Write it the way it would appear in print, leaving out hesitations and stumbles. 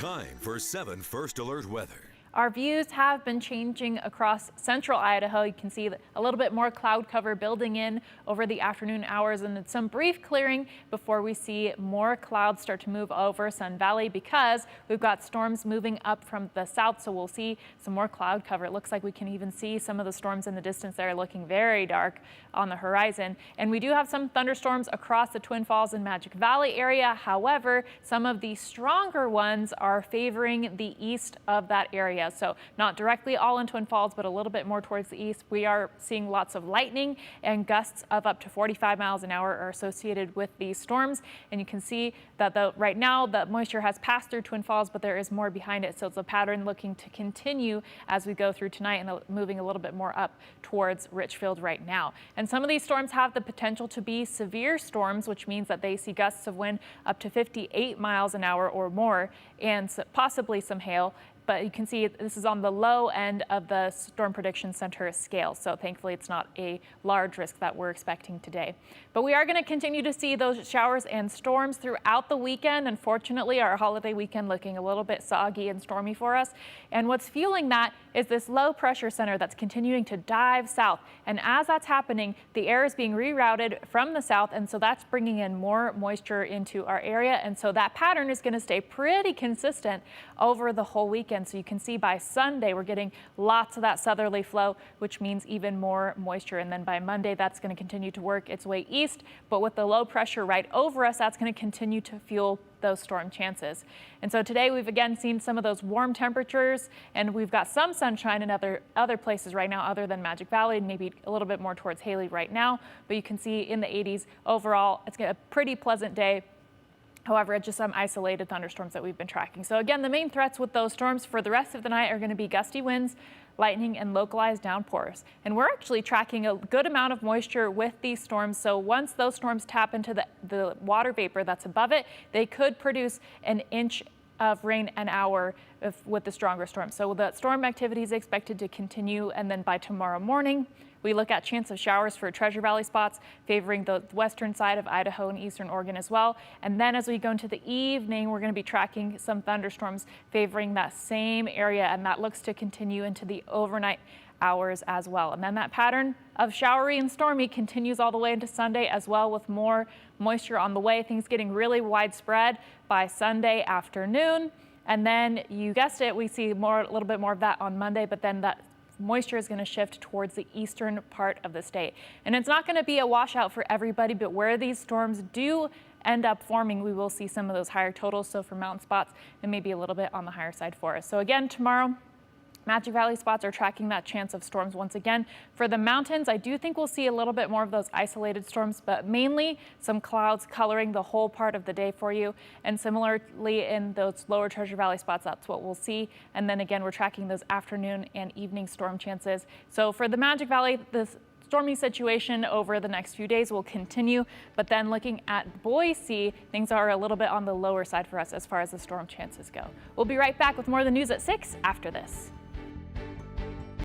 Time for 7 First Alert weather. Our views have been changing across central Idaho. You can see a little bit more cloud cover building in over the afternoon hours and some brief clearing before we see more clouds start to move over Sun Valley because we've got storms moving up from the south. So we'll see some more cloud cover. It looks like we can even see some of the storms in the distance there looking very dark on the horizon. And we do have some thunderstorms across the Twin Falls and Magic Valley area. However, some of the stronger ones are favoring the east of that area. So not directly all in Twin Falls, but a little bit more towards the east. We are seeing lots of lightning and gusts of up to 45 miles an hour are associated with these storms. And you can see that right now the moisture has passed through Twin Falls, but there is more behind it. So it's a pattern looking to continue as we go through tonight and moving a little bit more up towards Richfield right now. And some of these storms have the potential to be severe storms, which means that they see gusts of wind up to 58 miles an hour or more and possibly some hail. But you can see this is on the low end of the Storm Prediction Center scale. So thankfully, it's not a large risk that we're expecting today. But we are going to continue to see those showers and storms throughout the weekend. Unfortunately, our holiday weekend looking a little bit soggy and stormy for us. And what's fueling that is this low pressure center that's continuing to dive south. And as that's happening, the air is being rerouted from the south. And so that's bringing in more moisture into our area. And so that pattern is going to stay pretty consistent over the whole weekend. So you can see by Sunday, we're getting lots of that southerly flow, which means even more moisture. And then by Monday, that's going to continue to work its way east. But with the low pressure right over us, that's going to continue to fuel those storm chances. And so today we've again seen some of those warm temperatures and we've got some sunshine in other places right now other than Magic Valley and maybe a little bit more towards Haley right now. But you can see in the 80s overall, it's a pretty pleasant day. However, just some isolated thunderstorms that we've been tracking. So again, the main threats with those storms for the rest of the night are going to be gusty winds, lightning, and localized downpours. And we're actually tracking a good amount of moisture with these storms. So once those storms tap into the water vapor that's above it, they could produce an inch of rain an hour with the stronger storm. So the storm activity is expected to continue. And then by tomorrow morning, we look at chance of showers for Treasure Valley spots favoring the western side of Idaho and eastern Oregon as well. And then as we go into the evening, we're going to be tracking some thunderstorms favoring that same area. And that looks to continue into the overnight hours as well. And then that pattern of showery and stormy continues all the way into Sunday as well, with more moisture on the way. Things getting really widespread by Sunday afternoon. And then you guessed it, we see a little bit more of that on Monday, but then that moisture is going to shift towards the eastern part of the state. And it's not going to be a washout for everybody, but where these storms do end up forming, we will see some of those higher totals. So for mountain spots, and maybe a little bit on the higher side for us. So again, tomorrow, Magic Valley spots are tracking that chance of storms once again. For the mountains, I do think we'll see a little bit more of those isolated storms, but mainly some clouds coloring the whole part of the day for you. And similarly in those lower Treasure Valley spots, that's what we'll see. And then again, we're tracking those afternoon and evening storm chances. So for the Magic Valley, this stormy situation over the next few days will continue, but then looking at Boise, things are a little bit on the lower side for us as far as the storm chances go. We'll be right back with more of the news at 6 after this.